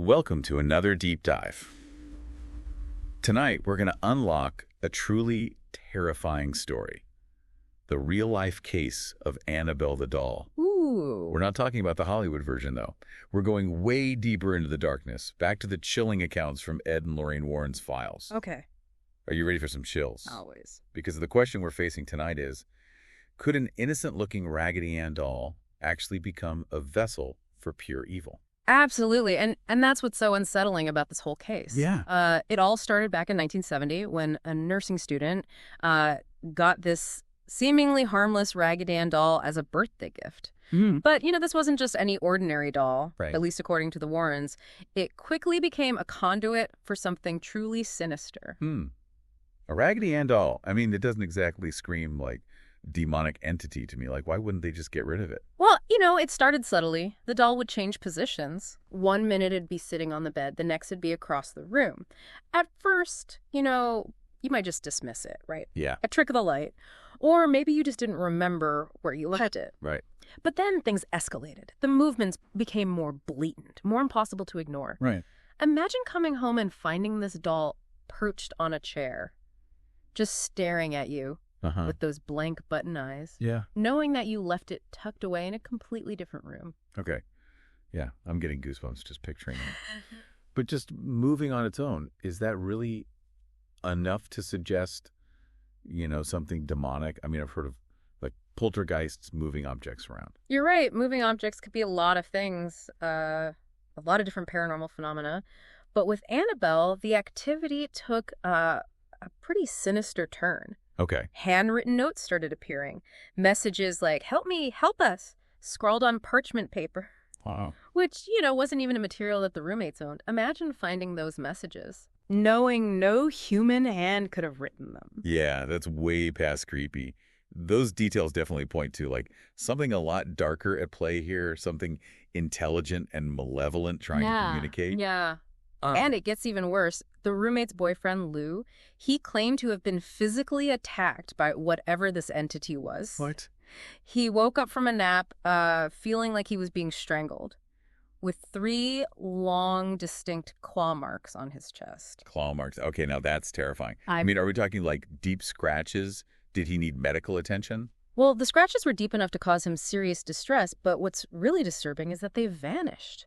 Welcome to another deep dive. Tonight, we're going to unlock a truly terrifying story. The real-life case of Annabelle the doll. Ooh. We're not talking about the Hollywood version, though. We're going way deeper into the darkness, back to the chilling accounts from Ed and Lorraine Warren's files. Okay. Are you ready for some chills? Always. Because the question we're facing tonight is, could an innocent-looking Raggedy Ann doll actually become a vessel for pure evil? Absolutely. And that's what's so unsettling about this whole case. Yeah. It all started back in 1970 when a nursing student got this seemingly harmless Raggedy Ann doll as a birthday gift. But, this wasn't just any ordinary doll, Right. at least according to the Warrens. It quickly became a conduit for something truly sinister. A Raggedy Ann doll. I mean, it doesn't exactly scream like demonic entity to me. Like, why wouldn't they just get rid of it? Well, it started subtly. The doll would change positions. 1 minute it'd be sitting on the bed, the next it'd be across the room. At first, you might just dismiss it, right? Yeah. A trick of the light. Or maybe you just didn't remember where you left it. Right. But then things escalated. The movements became more blatant, more impossible to ignore. Right. Imagine coming home and finding this doll perched on a chair, just staring at you with those blank button eyes, Yeah. knowing that you left it tucked away in a completely different room. Okay. Yeah. I'm getting goosebumps just picturing it. But just moving on its own, is that really enough to suggest, something demonic? I mean, I've heard of like poltergeists moving objects around. You're right. Moving objects could be a lot of things, a lot of different paranormal phenomena. But with Annabelle, the activity took a pretty sinister turn. Okay. Handwritten notes started appearing. Messages like, "Help me, help us," scrawled on parchment paper. Wow. Which, wasn't even a material that the roommates owned. Imagine finding those messages, knowing no human hand could have written them. Yeah, that's way past creepy. Those details definitely point to like something a lot darker at play here, something intelligent and malevolent trying to communicate. Yeah. And it gets even worse. The roommate's boyfriend, Lou, he claimed to have been physically attacked by whatever this entity was. What? He woke up from a nap feeling like he was being strangled with 3 long, distinct claw marks on his chest. Claw marks. Okay, now that's terrifying. I mean, are we talking like deep scratches? Did he need medical attention? Well, the scratches were deep enough to cause him serious distress, but what's really disturbing is that they vanished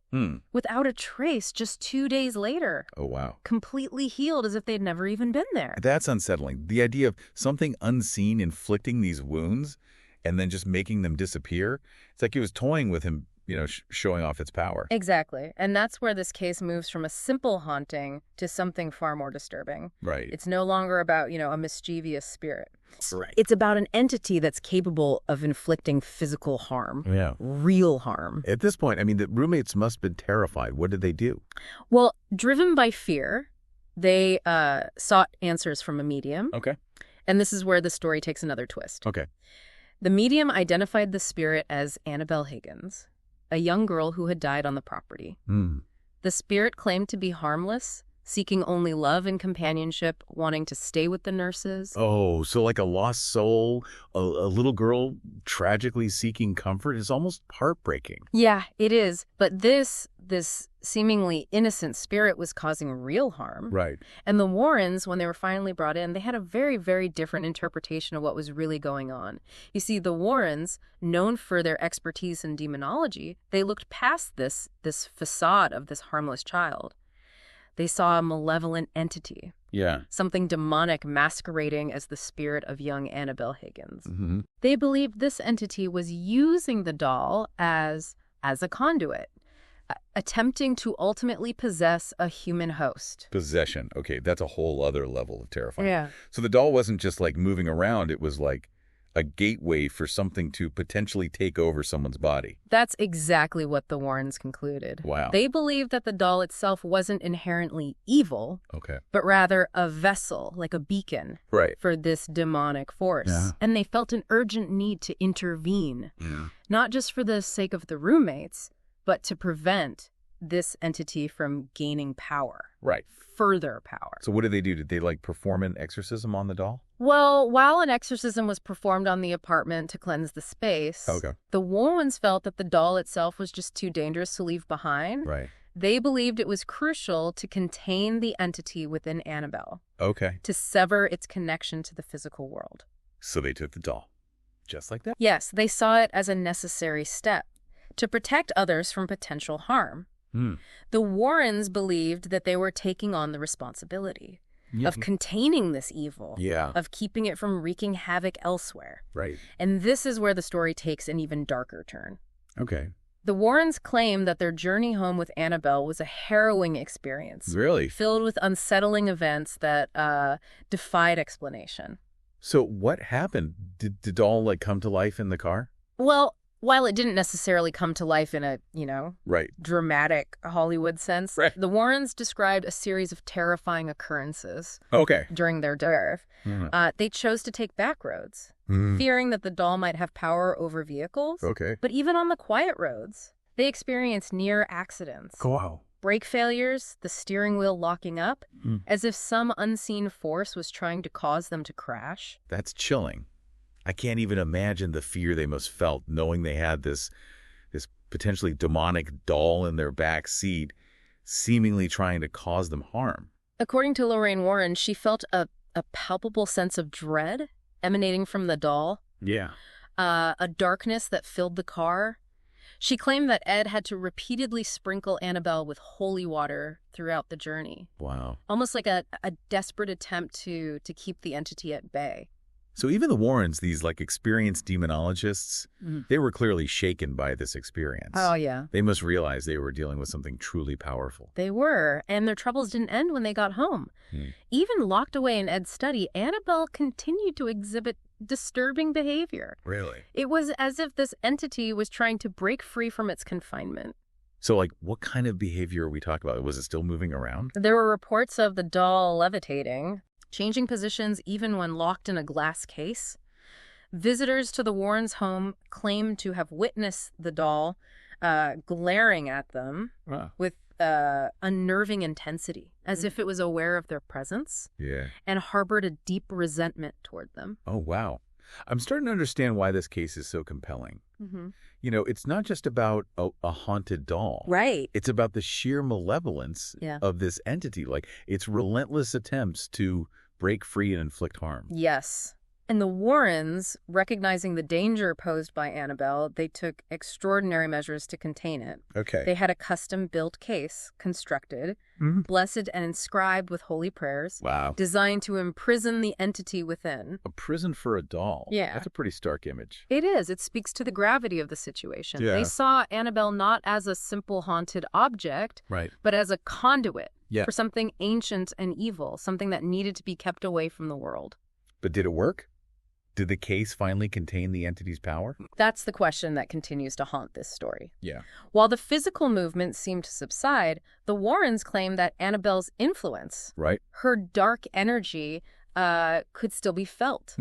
without a trace just 2 days later. Oh, wow. Completely healed as if they'd never even been there. That's unsettling. The idea of something unseen inflicting these wounds and then just making them disappear. It's like he was toying with him, showing off its power. Exactly. And that's where this case moves from a simple haunting to something far more disturbing. Right. It's no longer about, a mischievous spirit. Right. It's about an entity that's capable of inflicting physical harm. Yeah. Real harm. At this point, I mean, the roommates must have been terrified. What did they do? Well, driven by fear, they sought answers from a medium. Okay. And this is where the story takes another twist. Okay. The medium identified the spirit as Annabelle Higgins, a young girl who had died on the property. The spirit claimed to be harmless, seeking only love and companionship, wanting to stay with the nurses. Oh, so like a lost soul, a little girl tragically seeking comfort is almost heartbreaking. Yeah, it is. But this seemingly innocent spirit was causing real harm. Right. And the Warrens, when they were finally brought in, they had a very, very different interpretation of what was really going on. You see, the Warrens, known for their expertise in demonology, they looked past this facade of this harmless child. They saw a malevolent entity. Yeah. Something demonic masquerading as the spirit of young Annabelle Higgins. Mm-hmm. They believed this entity was using the doll as a conduit, attempting to ultimately possess a human host. Possession. Okay, that's a whole other level of terrifying. Yeah. So the doll wasn't just like moving around. It was like a gateway for something to potentially take over someone's body. That's exactly what the Warrens concluded. Wow. They believed that the doll itself wasn't inherently evil, Okay. but rather a vessel, like a beacon, Right. for this demonic force. Yeah. And they felt an urgent need to intervene, Yeah. not just for the sake of the roommates, but to prevent this entity from gaining power. Right. Further power. So what did they do? Did they like perform an exorcism on the doll? Well, while an exorcism was performed on the apartment to cleanse the space, Okay. the Warrens felt that the doll itself was just too dangerous to leave behind. Right. They believed it was crucial to contain the entity within Annabelle, Okay. to sever its connection to the physical world. So they took the doll. Just like that? Yes, they saw it as a necessary step to protect others from potential harm. The Warrens believed that they were taking on the responsibility of containing this evil, of keeping it from wreaking havoc elsewhere. Right. And this is where the story takes an even darker turn. Okay. The Warrens claim that their journey home with Annabelle was a harrowing experience. Really? Filled with unsettling events that defied explanation. So what happened? Did the doll, like, come to life in the car? Well, while it didn't necessarily come to life in a, Right. dramatic Hollywood sense, Right. the Warrens described a series of terrifying occurrences Okay. during their drive. They chose to take back roads, fearing that the doll might have power over vehicles. Okay. But even on the quiet roads, they experienced near accidents. Wow. Brake failures, the steering wheel locking up, as if some unseen force was trying to cause them to crash. That's chilling. I can't even imagine the fear they must felt knowing they had this potentially demonic doll in their back seat, seemingly trying to cause them harm. According to Lorraine Warren, she felt a palpable sense of dread emanating from the doll, Yeah. a darkness that filled the car. She claimed that Ed had to repeatedly sprinkle Annabelle with holy water throughout the journey, Wow. almost like a desperate attempt to keep the entity at bay. So even the Warrens, these like experienced demonologists, they were clearly shaken by this experience. Oh, yeah. They must realize they were dealing with something truly powerful. They were, and their troubles didn't end when they got home. Even locked away in Ed's study, Annabelle continued to exhibit disturbing behavior. Really? It was as if this entity was trying to break free from its confinement. So, like, what kind of behavior are we talking about? Was it still moving around? There were reports of the doll levitating, changing positions even when locked in a glass case. Visitors to the Warrens' home claimed to have witnessed the doll glaring at them with unnerving intensity, as if it was aware of their presence and harbored a deep resentment toward them. Oh, wow. I'm starting to understand why this case is so compelling. You know, it's not just about a haunted doll. Right. It's about the sheer malevolence of this entity, like its relentless attempts to break free and inflict harm. Yes. And the Warrens, recognizing the danger posed by Annabelle, they took extraordinary measures to contain it. Okay. They had a custom-built case constructed, blessed and inscribed with holy prayers, designed to imprison the entity within. A prison for a doll. Yeah. That's a pretty stark image. It is. It speaks to the gravity of the situation. They saw Annabelle not as a simple haunted object, but as a conduit for something ancient and evil, something that needed to be kept away from the world. But did it work? Did the case finally contain the entity's power? That's the question that continues to haunt this story. Yeah. While the physical movement seemed to subside, the Warrens claim that Annabelle's influence, her dark energy, could still be felt.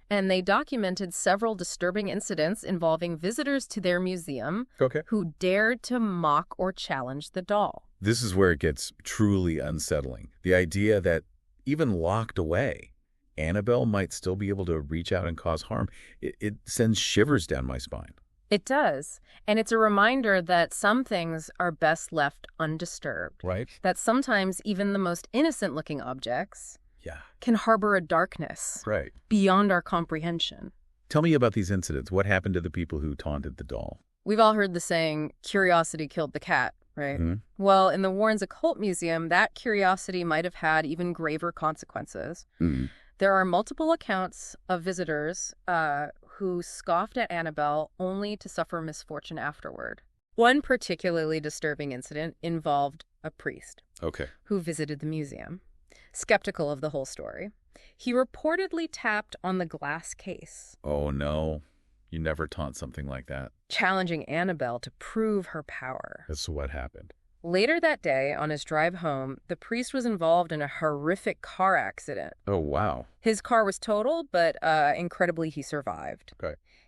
And they documented several disturbing incidents involving visitors to their museum who dared to mock or challenge the doll. This is where it gets truly unsettling. The idea that even locked away, Annabelle might still be able to reach out and cause harm. It sends shivers down my spine. It does. And it's a reminder that some things are best left undisturbed. Right. That sometimes even the most innocent-looking objects can harbor a darkness beyond our comprehension. Tell me about these incidents. What happened to the people who taunted the doll? We've all heard the saying, curiosity killed the cat, right? Well, in the Warrens Occult Museum, that curiosity might have had even graver consequences. There are multiple accounts of visitors who scoffed at Annabelle only to suffer misfortune afterward. One particularly disturbing incident involved a priest who visited the museum. Skeptical of the whole story, he reportedly tapped on the glass case. Oh, no. You never taunt something like that. Challenging Annabelle to prove her power. That's what happened. Later that day, on his drive home, the priest was involved in a horrific car accident. Oh, wow. His car was totaled, but incredibly he survived.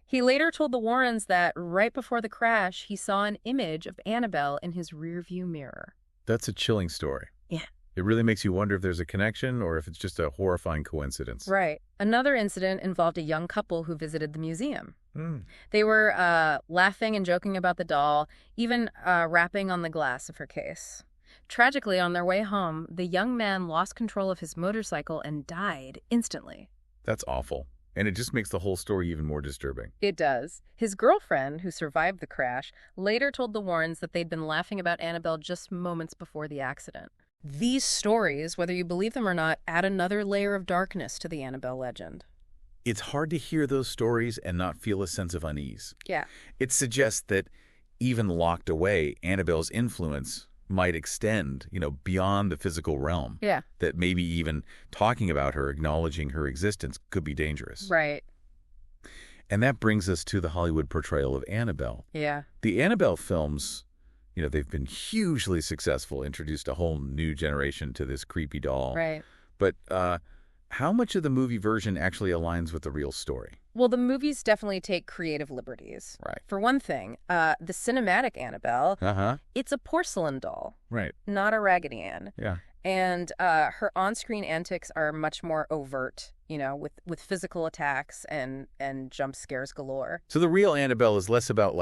He later told the Warrens that right before the crash, he saw an image of Annabelle in his rearview mirror. That's a chilling story. Yeah. It really makes you wonder if there's a connection or if it's just a horrifying coincidence. Right. Another incident involved a young couple who visited the museum. They were laughing and joking about the doll, even rapping on the glass of her case. Tragically, on their way home, the young man lost control of his motorcycle and died instantly. That's awful. And it just makes the whole story even more disturbing. It does. His girlfriend, who survived the crash, later told the Warrens that they'd been laughing about Annabelle just moments before the accident. These stories, whether you believe them or not, add another layer of darkness to the Annabelle legend. It's hard to hear those stories and not feel a sense of unease. Yeah. It suggests that even locked away, Annabelle's influence might extend, beyond the physical realm. Yeah. That maybe even talking about her, acknowledging her existence could be dangerous. Right. And that brings us to the Hollywood portrayal of Annabelle. Yeah. The Annabelle films, they've been hugely successful, introduced a whole new generation to this creepy doll. Right. But how much of the movie version actually aligns with the real story? Well, the movies definitely take creative liberties. Right. For one thing, the cinematic Annabelle, it's a porcelain doll, Right. not a Raggedy Ann. Yeah. And her on-screen antics are much more overt, with physical attacks and jump scares galore. So the real Annabelle is less about,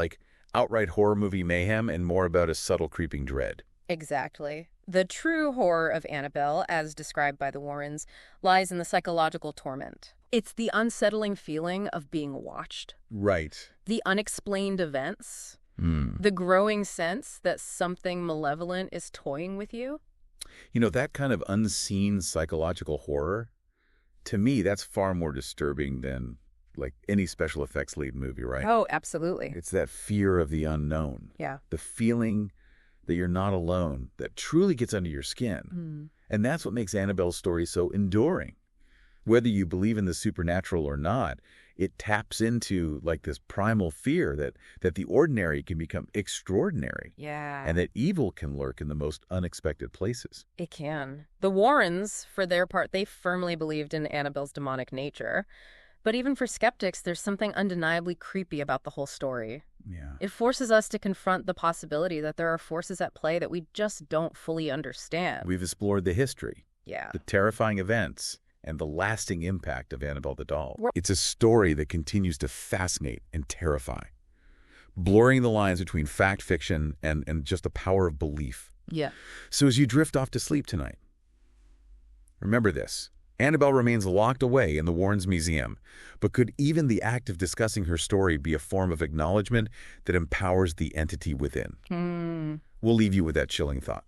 outright horror movie mayhem and more about a subtle creeping dread. Exactly. The true horror of Annabelle, as described by the Warrens, lies in the psychological torment. It's the unsettling feeling of being watched. Right. The unexplained events. The growing sense that something malevolent is toying with you. That kind of unseen psychological horror, to me, that's far more disturbing than, any special effects lead movie, right? Oh, absolutely. It's that fear of the unknown. Yeah. The feeling that you're not alone, that truly gets under your skin. And that's what makes Annabelle's story so enduring. Whether you believe in the supernatural or not, it taps into this primal fear that the ordinary can become extraordinary. Yeah. And that evil can lurk in the most unexpected places. It can. The Warrens, for their part, they firmly believed in Annabelle's demonic nature. But even for skeptics, there's something undeniably creepy about the whole story. Yeah. It forces us to confront the possibility that there are forces at play that we just don't fully understand. We've explored the history, Yeah. the terrifying events, and the lasting impact of Annabelle the doll. It's a story that continues to fascinate and terrify, blurring the lines between fact, fiction, and just the power of belief. Yeah. So as you drift off to sleep tonight, remember this. Annabelle remains locked away in the Warrens Museum, but could even the act of discussing her story be a form of acknowledgement that empowers the entity within? We'll leave you with that chilling thought.